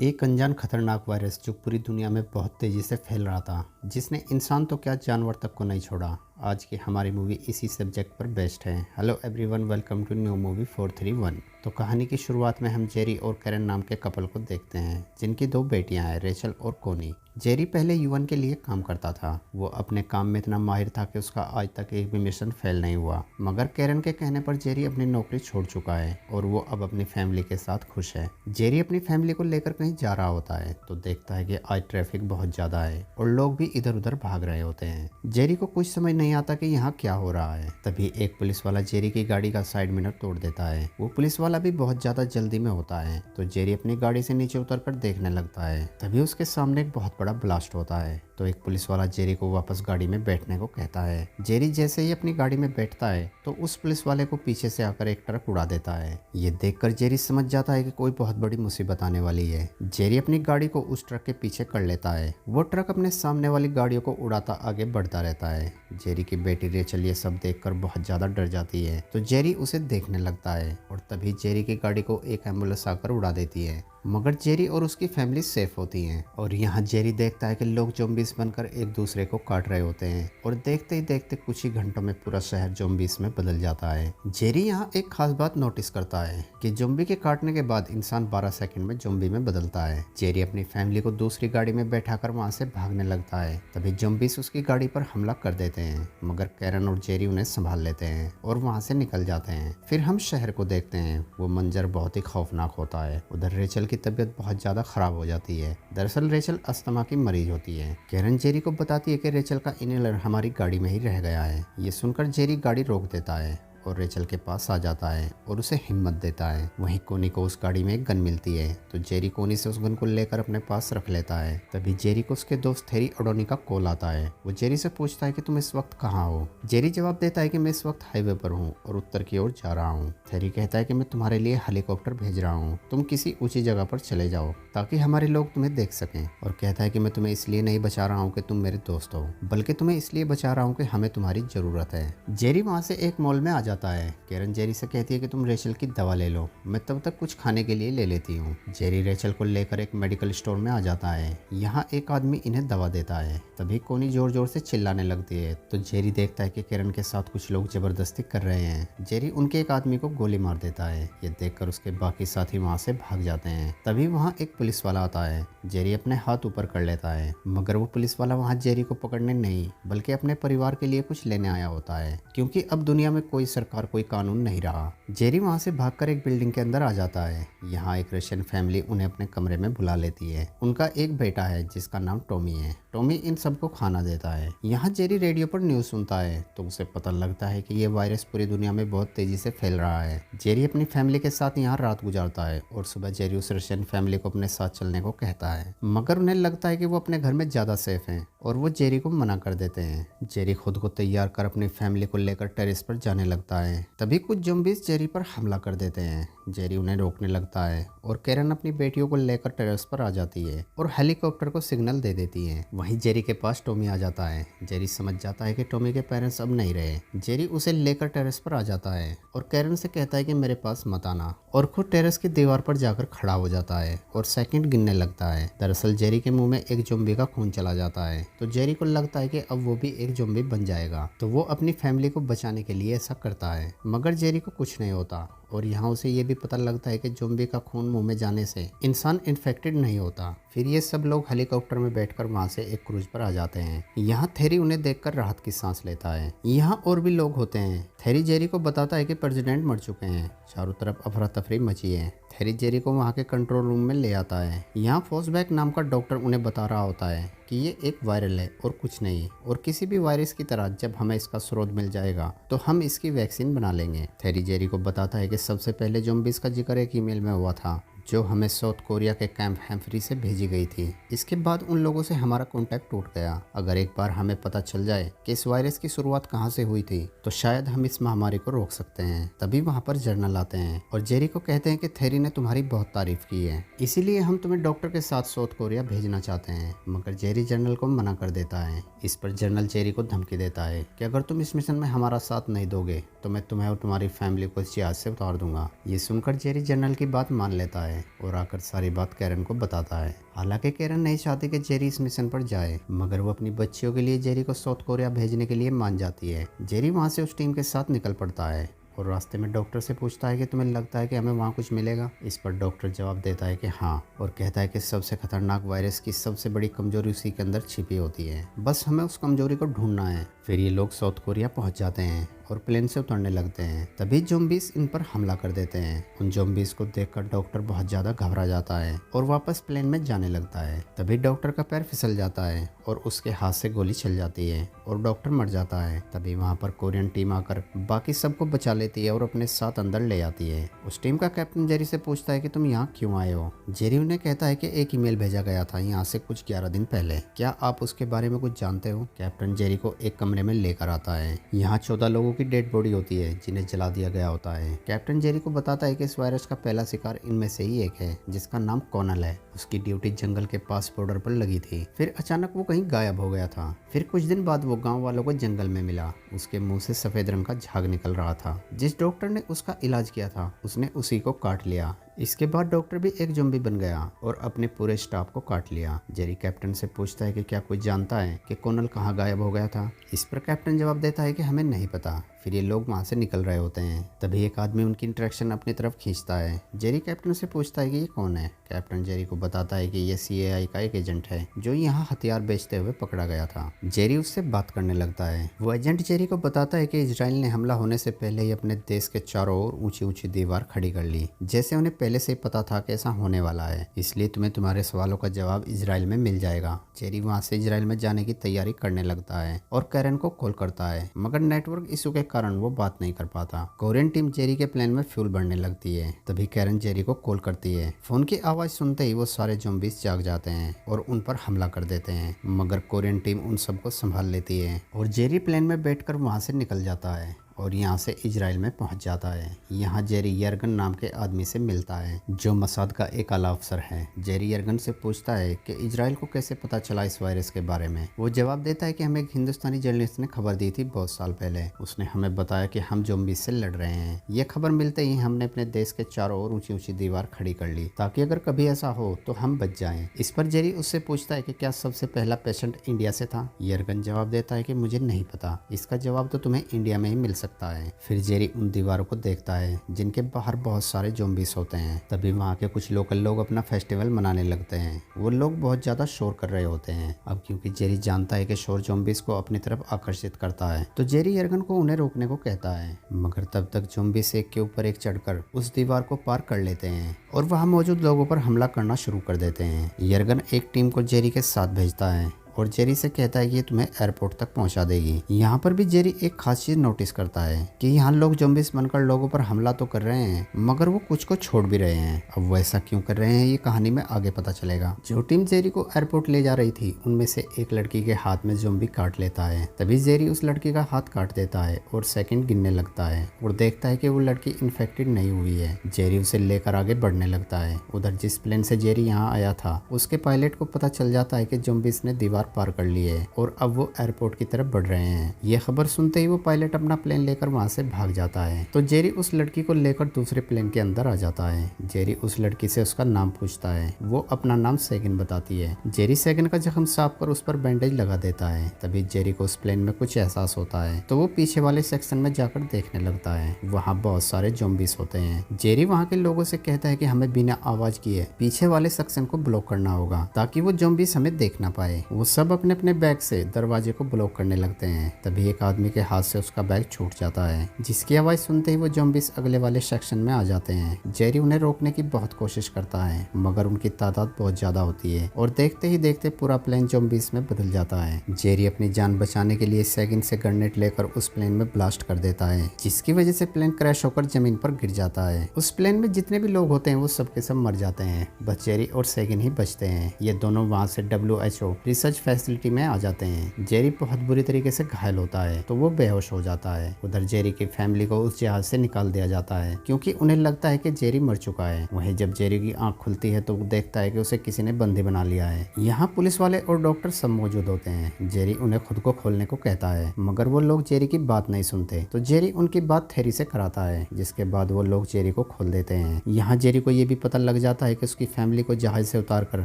एक अनजान खतरनाक वायरस जो पूरी दुनिया में बहुत तेज़ी से फैल रहा था, जिसने इंसान तो क्या जानवर तक को नहीं छोड़ा। आज की हमारी मूवी इसी सब्जेक्ट पर बेस्ड है। Hello everyone, welcome to new movie 431। तो कहानी की शुरुआत में हम जेरी और कैरन नाम के कपल को देखते हैं, जिनकी दो बेटियां हैं, रेचल और कोनी। जेरी पहले यूएन के लिए काम करता था। वो अपने काम में इतना माहिर था कि उसका आज तक एक भी मिशन फेल नहीं हुआ। मगर कैरन के कहने पर जेरी अपनी नौकरी छोड़ चुका है और वो अब अपनी फैमिली के साथ खुश है। जेरी अपनी फैमिली को लेकर कहीं जा रहा होता है तो देखता है कि आज ट्रैफिक बहुत ज्यादा है और लोग भी इधर उधर भाग रहे होते हैं। जेरी को कुछ समझ नहीं आता कि यहाँ क्या हो रहा है। तभी एक पुलिस वाला जेरी की गाड़ी का साइड मिरर तोड़ देता है। वो पुलिस वाला भी बहुत ज्यादा जल्दी में होता है तो जेरी अपनी गाड़ी से नीचे उतरकर देखने लगता है। तभी उसके सामने एक बहुत बड़ा ब्लास्ट होता है तो एक पुलिस वाला जेरी को वापस गाड़ी में बैठने को कहता है। जेरी जैसे ही अपनी गाड़ी में बैठता है तो उस पुलिस वाले को पीछे से आकर एक ट्रक उड़ा देता है। ये देखकर जेरी समझ जाता है कि कोई बहुत बड़ी मुसीबत आने वाली है। जेरी अपनी गाड़ी को उस ट्रक के पीछे कर लेता है। वो ट्रक अपने सामने वाली गाड़ियों को उड़ाता आगे बढ़ता रहता है। जेरी की बेटी रेचल ये सब देखकर बहुत ज्यादा डर जाती है तो जेरी उसे देखने लगता है और तभी जेरी की गाड़ी को एक एम्बुलेंस आकर उड़ा देती है। मगर जेरी और उसकी फैमिली सेफ होती हैं और यहाँ जेरी देखता है कि लोग ज़ॉम्बीज़ बनकर एक दूसरे को काट रहे होते हैं और देखते ही देखते कुछ ही घंटों में पूरा शहर ज़ॉम्बीज़ में बदल जाता है। जेरी यहाँ एक खास बात नोटिस करता है कि ज़ॉम्बी के काटने के बाद इंसान 12 सेकंड में ज़ॉम्बी में बदलता है। जेरी अपनी फैमिली को दूसरी गाड़ी में बैठाकर वहाँ से भागने लगता है। तभी ज़ॉम्बीज़ उसकी गाड़ी पर हमला कर देते हैं मगर कैरन और जेरी उन्हें संभाल लेते हैं और वहाँ से निकल जाते हैं। फिर हम शहर को देखते हैं। वो मंजर बहुत ही खौफनाक होता है। उधर रेचल की तबीयत बहुत ज्यादा खराब हो जाती है। दरअसल रेचल अस्थमा की मरीज होती है। कैरन जेरी को बताती है कि रेचल का इनहेलर हमारी गाड़ी में ही रह गया है। ये सुनकर जेरी गाड़ी रोक देता है और रेचल के पास आ जाता है और उसे हिम्मत देता है। वहीं कोनी को उस गाड़ी में एक गन मिलती है तो जेरी कोनी से उस गन को लेकर अपने पास रख लेता है। तभी जेरी को उसके दोस्त थेरी अडोनी का कॉल आता है। वो जेरी से पूछता है कि तुम इस वक्त कहाँ हो। जेरी जवाब देता है कि मैं इस वक्त हाईवे पर हूँ और उत्तर की ओर जा रहा हूँ। थेरी कहता है कि मैं तुम्हारे लिए हेलीकॉप्टर भेज रहा हूँ, तुम किसी ऊंची जगह पर चले जाओ ताकि हमारे लोग तुम्हें देख सकें। और कहता है कि मैं तुम्हें इसलिए नहीं बचा रहा हूँ कि तुम मेरे दोस्त हो, बल्कि तुम्हें इसलिए बचा रहा हूँ कि हमें तुम्हारी जरूरत है। जेरी वहाँ से एक मॉल में आ जाता है। कैरन जेरी से कहती है कि तुम रेचल की दवा ले लो, मैं तब तक कुछ खाने के लिए ले लेती हूँ। जेरी रेचल को लेकर एक मेडिकल स्टोर में आ जाता है। यहाँ एक आदमी इन्हें दवा देता है। तभी कोनी जोर जोर से चिल्लाने लगती है तो जेरी देखता है कि कैरन के साथ कुछ लोग जबरदस्ती कर रहे हैं। जेरी उनके एक आदमी को गोली मार देता है। ये देखकर उसके बाकी साथी वहाँ से भाग जाते हैं। तभी वहाँ एक पुलिस वाला आता है। जेरी अपने हाथ ऊपर कर लेता है मगर वो पुलिस वाला वहाँ जेरी को पकड़ने नहीं बल्कि अपने परिवार के लिए कुछ लेने आया होता है, क्योंकि अब दुनिया में कोई सरकार कोई कानून नहीं रहा। जेरी वहाँ से भागकर एक बिल्डिंग के अंदर आ जाता है। यहाँ एक रशियन फैमिली उन्हें अपने कमरे में बुला लेती है। उनका एक बेटा है जिसका नाम टॉमी है। टॉमी इन सबको खाना देता है। यहाँ जेरी रेडियो पर न्यूज सुनता है तो उसे पता लगता है कि ये वायरस पूरी दुनिया में बहुत तेजी से फैल रहा है। जेरी अपनी फैमिली के साथ यहाँ रात गुजारता है और सुबह जेरी उस रशियन फैमिली को अपने साथ चलने को कहता है मगर उन्हें लगता है कि वो अपने घर में ज्यादा सेफ हैं और वो जेरी को मना कर देते हैं। जेरी खुद को तैयार कर अपनी फैमिली को लेकर टेरेस पर जाने लगता है। तभी कुछ ज़ॉम्बीज़ जेरी पर हमला कर देते हैं। जेरी उन्हें रोकने लगता है और कैरन अपनी बेटियों को लेकर टेरेस पर आ जाती है और हेलीकॉप्टर को सिग्नल दे देती है। वहीं जेरी के पास टॉमी आ जाता है। जेरी समझ जाता है कि टॉमी के पेरेंट्स अब नहीं रहे। जेरी उसे लेकर टेरेस पर आ जाता है और कैरन से कहता है कि मेरे पास मत आना, और खुद टेरेस की दीवार पर जाकर खड़ा हो जाता है और सेकंड गिनने लगता है। दरअसल जेरी के मुंह में एक ज़ॉम्बी का खून चला जाता है तो जेरी को लगता है कि अब वो भी एक ज़ॉम्बी बन जाएगा, तो वो अपनी फैमिली को बचाने के लिए ऐसा करता है। मगर जेरी को कुछ नहीं होता और यहाँ उसे ये भी पता लगता है कि ज़ॉम्बी का खून मुंह में जाने से इंसान इन्फेक्टेड नहीं होता। फिर ये सब लोग हेलीकॉप्टर में बैठकर वहाँ से एक क्रूज पर आ जाते हैं। यहाँ थेरी उन्हें देखकर राहत की सांस लेता है। यहाँ और भी लोग होते हैं। थेरी जेरी को बताता है कि प्रेसिडेंट मर चुके हैं। चारों तरफ अफरा तफरी मची है। थेरी जेरी को वहाँ के कंट्रोल रूम में ले आता है। यहाँ फोसबैक नाम का डॉक्टर उन्हें बता रहा होता है कि ये एक वायरल है और कुछ नहीं, और किसी भी वायरस की तरह जब हमें इसका स्रोत मिल जाएगा तो हम इसकी वैक्सीन बना लेंगे। थेरी जेरी को बताता है कि सबसे पहले ज़ॉम्बीज़ का जिक्र एक ईमेल में हुआ था जो हमें साउथ कोरिया के कैंप हैम्फ्री से भेजी गई थी। इसके बाद उन लोगों से हमारा कॉन्टैक्ट टूट गया। अगर एक बार हमें पता चल जाए कि इस वायरस की शुरुआत कहाँ से हुई थी तो शायद हम इस महामारी को रोक सकते हैं। तभी वहाँ पर जर्नल आते हैं और जेरी को कहते हैं कि थेरी ने तुम्हारी बहुत तारीफ की है, इसीलिए हम तुम्हें डॉक्टर के साथ साउथ कोरिया भेजना चाहते हैं। मगर जेरी जर्नल को मना कर देता है। इस पर जर्नल जेरी को धमकी देता है कि अगर तुम इस मिशन में हमारा साथ नहीं दोगे तो मैं तुम्हें और तुम्हारी फैमिली को इस जहाज से उतार दूंगा। ये सुनकर जेरी जर्नल की बात मान लेता है है और आकर सारी बात कैरन को बताता है। हालांकि कैरन नहीं चाहती कि जेरी इस मिशन पर जाए, मगर वो अपनी बच्चियों के लिए जेरी को साउथ कोरिया भेजने के लिए मान जाती है। जेरी वहाँ से उस टीम के साथ निकल पड़ता है और रास्ते में डॉक्टर से पूछता है कि तुम्हें लगता है कि हमें वहाँ कुछ मिलेगा। इस पर डॉक्टर जवाब देता है कि हाँ, और कहता है कि सबसे खतरनाक वायरस की सबसे बड़ी कमजोरी उसी के अंदर छिपी होती है, बस हमें उस कमजोरी को ढूंढना है। फिर ये लोग साउथ कोरिया पहुंच जाते हैं और प्लेन से उतरने लगते हैं। तभी ज़ॉम्बीज़ इन पर हमला कर देते हैं। उन ज़ॉम्बीज़ को देखकर डॉक्टर बहुत ज़्यादा घबरा जाता है और वापस प्लेन में जाने लगता है। तभी डॉक्टर का पैर फिसल जाता है और उसके हाथ से गोली चल जाती है और डॉक्टर मर जाता है। तभी वहाँ पर कोरियन टीम आकर बाकी सबको बचा लेती है और अपने साथ अंदर ले आती है। उस टीम का कैप्टन जेरी से पूछता है कि तुम यहाँ क्यों आए हो। जेरी उन्हें कहता है कि एक ईमेल भेजा गया था यहाँ से कुछ 11 दिन पहले, क्या आप उसके बारे में कुछ जानते हो। कैप्टन जेरी को एक कमरे में लेकर आता है। यहाँ 14 लोगों की डेड बॉडी होती है जिन्हें जला दिया गया होता है। कैप्टन जेरी को बताता है कि इस वायरस का पहला शिकार इनमें से ही एक है जिसका नाम कॉनल है। उसकी ड्यूटी जंगल के पास बॉर्डर पर लगी थी, फिर अचानक वो कहीं गायब हो गया था। फिर कुछ दिन बाद वो गांव वालों को जंगल में मिला। उसके मुंह से सफेद रंग का झाग निकल रहा था। जिस डॉक्टर ने उसका इलाज किया था उसने उसी को काट लिया। इसके बाद डॉक्टर भी एक ज़ॉम्बी बन गया और अपने पूरे स्टाफ को काट लिया। जेरी कैप्टन से पूछता है कि क्या कोई जानता है कि कॉनल कहाँ गायब हो गया था। इस पर कैप्टन जवाब देता है कि हमें नहीं पता। फिर ये लोग वहाँ से निकल रहे होते हैं। तभी एक आदमी उनकी इंटरेक्शन अपनी तरफ खींचता है। जेरी कैप्टन से पूछता है कि ये कौन है। कैप्टन जेरी को बताता है कि ये CAI का एक एजेंट है जो यहाँ हथियार बेचते हुए पकड़ा गया था। जेरी उससे बात करने लगता है। वो एजेंट जेरी को बताता है कि इजराइल ने हमला होने से पहले ही अपने देश के चारों ओर ऊंची ऊंची दीवार खड़ी कर ली, जैसे उन्हें पहले से ही पता था कि ऐसा होने वाला है, इसलिए तुम्हें तुम्हारे सवालों का जवाब इजराइल में मिल जाएगा। जेरी वहाँ से इजराइल में जाने की तैयारी करने लगता है और कैरन को कॉल करता है, मगर नेटवर्क इशू के कारण वो बात नहीं कर पाता। कोरियन टीम जेरी के प्लेन में फ्यूल भरने लगती है। तभी कैरन जेरी को कॉल करती है। फोन की आवाज सुनते ही वो सारे ज़ॉम्बीज़ जाग जाते हैं और उन पर हमला कर देते हैं, मगर कोरियन टीम उन सबको संभाल लेती है और जेरी प्लेन में बैठकर वहाँ से निकल जाता है और यहाँ से इजराइल में पहुँच जाता है। यहाँ जेरी यर्गन नाम के आदमी से मिलता है जो मसाद का एक आला अफसर है। जेरी यर्गन से पूछता है कि इजराइल को कैसे पता चला इस वायरस के बारे में। वो जवाब देता है कि हमें एक हिंदुस्तानी जर्नलिस्ट ने खबर दी थी बहुत साल पहले। उसने हमें बताया कि हम ज़ॉम्बीज़ से लड़ रहे हैं। ये खबर मिलते ही हमने अपने देश के चारों ओर ऊंची ऊंची दीवार खड़ी कर ली ताकि अगर कभी ऐसा हो तो हम बच जाएं। इस पर जेरी उससे पूछता है कि क्या सबसे पहला पेशेंट इंडिया से था। यर्गन जवाब देता है कि मुझे नहीं पता, इसका जवाब तो तुम्हें इंडिया में ही मिल सकता है। फिर जेरी उन दीवारों को देखता है जिनके बाहर बहुत सारे ज़ॉम्बीज़ होते हैं। तभी वहाँ के कुछ लोकल लोग अपना फेस्टिवल मनाने लगते हैं। वो लोग बहुत ज़्यादा शोर कर रहे होते हैं। अब क्योंकि जेरी जानता है कि शोर ज़ॉम्बीज़ को अपनी तरफ आकर्षित करता है तो जेरी यर्गन को उन्हें रोकने को कहता है, मगर तब तक ज़ॉम्बीज़ एक के ऊपर एक चढ़कर उस दीवार को पार कर लेते हैं और वहाँ मौजूद लोगों पर हमला करना शुरू कर देते हैं। यर्गन एक टीम को जेरी के साथ भेजता है और जेरी से कहता है कि ये तुम्हें एयरपोर्ट तक पहुंचा देगी। यहाँ पर भी जेरी एक खास चीज नोटिस करता है कि यहाँ लोग ज़ॉम्बीज़ बनकर लोगों पर हमला तो कर रहे हैं, मगर वो कुछ को छोड़ भी रहे हैं। अब वो ऐसा क्यों कर रहे हैं ये कहानी में आगे पता चलेगा। जो टीम जेरी को एयरपोर्ट ले जा रही थी उनमें से एक लड़की के हाथ में ज़ॉम्बी काट लेता है। तभी जेरी उस लड़की का हाथ काट देता है और सेकंड गिनने लगता है और देखता है कि वो लड़की इन्फेक्टेड नहीं हुई है। जेरी उसे लेकर आगे बढ़ने लगता है। उधर जिस प्लेन से जेरी यहाँ आया था उसके पायलट को पता चल जाता है कि ज़ॉम्बीज़ ने दीवार पार कर ली है और अब वो एयरपोर्ट की तरफ बढ़ रहे हैं। ये खबर सुनते ही वो पायलट अपना प्लेन लेकर वहाँ से भाग जाता है तो जेरी उस लड़की को लेकर दूसरे प्लेन के अंदर आ जाता है। जेरी उस लड़की से उसका नाम पूछता है। वो अपना नाम सेगन बताती है। जेरी सेगन का जख्म साफ कर उस पर बैंडेज लगा देता है। तभी जेरी को उस प्लेन में कुछ एहसास होता है तो वो पीछे वाले सेक्शन में जाकर देखने लगता है। वहाँ बहुत सारे ज़ॉम्बीज़ होते हैं। जेरी वहाँ के लोगों से कहता है कि हमें बिना आवाज किए पीछे वाले सेक्शन को ब्लॉक करना होगा ताकि वो ज़ॉम्बीज़ हमें देख ना पाए। वो सब अपने अपने बैग से दरवाजे को ब्लॉक करने लगते हैं। तभी एक आदमी के हाथ से उसका बैग छूट जाता है, जिसकी आवाज सुनते ही वो ज़ॉम्बीज़ अगले वाले सेक्शन में आ जाते हैं। जेरी उन्हें रोकने की बहुत कोशिश करता है मगर उनकी तादाद बहुत ज्यादा होती है और देखते ही देखते पूरा प्लेन ज़ॉम्बीज़ में बदल जाता है। जेरी अपनी जान बचाने के लिए सेकंड से ग्रेनेड लेकर उस प्लेन में ब्लास्ट कर देता है, जिसकी वजह से प्लेन क्रैश होकर जमीन पर गिर जाता है। उस प्लेन में जितने भी लोग होते हैं वो सबके सब मर जाते हैं, बस जेरी और सेगन ही बचते हैं। ये दोनों वहाँ से WHO रिसर्च फैसिलिटी में आ जाते हैं। जेरी बहुत बुरी तरीके से घायल होता है तो वो बेहोश हो जाता है। उधर जेरी की फैमिली को उस जहाज से निकाल दिया जाता है क्योंकि उन्हें लगता है कि जेरी मर चुका है। वहीं जब जेरी की आंख खुलती है तो वो देखता है कि उसे किसी ने बंदी बना लिया है। यहाँ पुलिस वाले और डॉक्टर सब मौजूद होते हैं। जेरी उन्हें खुद को खोलने को कहता है मगर वो लोग जेरी की बात नहीं सुनते तो जेरी उनकी बात थेरी से कराता है, जिसके बाद वो लोग जेरी को खोल देते हैं। यहाँ जेरी को ये भी पता लग जाता है कि उसकी फैमिली को जहाज से उतारकर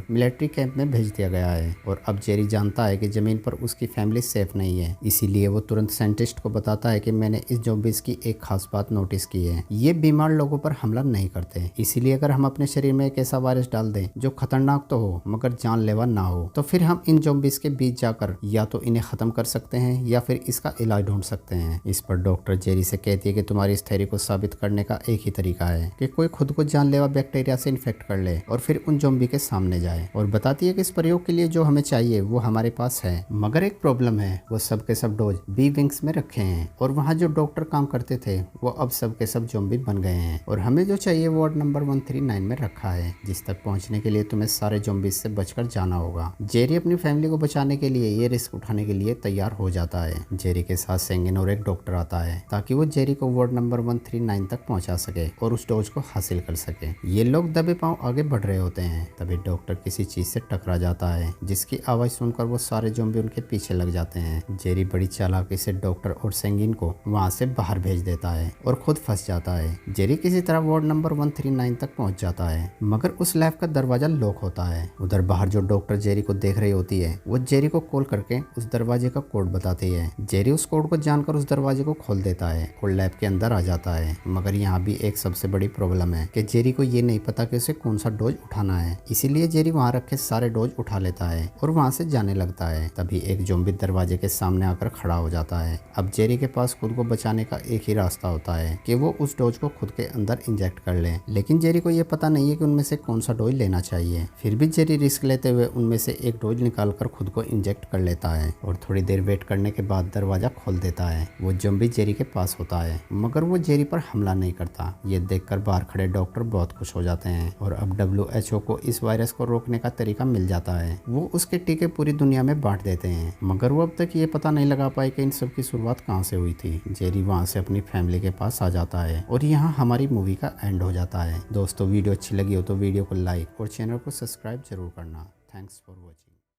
मिलिट्री कैंप में भेज दिया गया है और अब जेरी जानता है कि जमीन पर उसकी फैमिली सेफ नहीं है। इसीलिए वो तुरंत साइंटिस्ट को बताता है कि मैंने इस ज़ॉम्बीज़ की एक खास बात नोटिस की है, ये बीमार लोगों पर हमला नहीं करते। इसीलिए अगर हम अपने शरीर में एक ऐसा वायरस डाल दें जो खतरनाक तो हो मगर जानलेवा ना हो तो फिर हम इन ज़ॉम्बीज़ के बीच जाकर या तो इन्हें खत्म कर सकते हैं या फिर इसका इलाज ढूंढ सकते हैं। इस पर डॉक्टर जेरी से कहती है कि तुम्हारी इस थ्योरी को साबित करने का एक ही तरीका है कि कोई खुद को जानलेवा बैक्टीरिया से इन्फेक्ट कर ले और फिर उन ज़ॉम्बी के सामने जाए, और बताती है कि इस प्रयोग के लिए जो हमें चाहिए वो हमारे पास है मगर एक प्रॉब्लम है, वो सब के सब डोज बी विंग्स में रखे हैं और वहाँ जो डॉक्टर काम करते थे वो अब सब के सब ज़ॉम्बी बन गए हैं और हमें जो चाहिए वो वार्ड नंबर 139 में रखा है, जिस तक पहुँचने के लिए तुम्हें सारे ज़ॉम्बीज से बचकर जाना होगा। जेरी अपनी फैमिली को बचाने के लिए ये रिस्क उठाने के लिए तैयार हो जाता है। जेरी के साथ सेंगिन और एक डॉक्टर आता है ताकि वो जेरी को वार्ड नंबर 139 तक पहुंचा सके और उस डोज को हासिल कर सके। ये लोग दबे पांव आगे बढ़ रहे होते हैं तभी डॉक्टर किसी चीज से टकरा जाता है जिसकी आवाज सुनकर वो सारे ज़ॉम्बी उनके पीछे लग जाते हैं। जेरी बड़ी चालाकी से डॉक्टर और सेंगिन को वहां से बाहर भेज देता है और खुद फंस जाता है। जेरी किसी तरह वार्ड नंबर 139 तक पहुंच जाता है मगर उस लैब का दरवाजा लॉक होता है। उधर बाहर जो डॉक्टर जेरी को देख रही होती है वो जेरी को कॉल करके उस दरवाजे का कोड बताती है। जेरी उस कोड को जानकर उस दरवाजे को खोल देता है और लैब के अंदर आ जाता है मगर यहाँ भी एक सबसे बड़ी प्रॉब्लम है कि जेरी को ये नहीं पता कि उसे कौन सा डोज उठाना है। इसीलिए जेरी वहाँ रखे सारे डोज उठा लेता है और वहाँ से जाने लगता है। तभी एक ज़ॉम्बी दरवाजे के सामने आकर खड़ा हो जाता है। अब जेरी के पास खुद को बचाने का एक ही रास्ता होता है कि वो उस डोज को खुद के अंदर इंजेक्ट कर ले, लेकिन जेरी को ये पता नहीं है कि उनमें से कौन सा डोज लेना चाहिए। फिर भी जेरी रिस्क लेते हुए उनमें से एक डोज निकाल कर खुद को इंजेक्ट कर लेता है और थोड़ी देर वेट करने के बाद दरवाजा खोल देता है। वो ज़ॉम्बी जेरी के पास होता है मगर वो जेरी पर हमला नहीं करता। ये देखकर बाहर खड़े डॉक्टर बहुत खुश हो जाते हैं और अब WHO को इस वायरस को रोकने का तरीका मिल जाता है। वो उसके टीके पूरी दुनिया में बांट देते हैं मगर वो अब तक ये पता नहीं लगा पाए कि इन सब की शुरुआत कहाँ से हुई थी। जेरी वहाँ से अपनी फैमिली के पास आ जाता है और यहाँ हमारी मूवी का एंड हो जाता है। दोस्तों वीडियो अच्छी लगी हो तो वीडियो को लाइक और चैनल को सब्सक्राइब जरूर करना। Thanks for watching.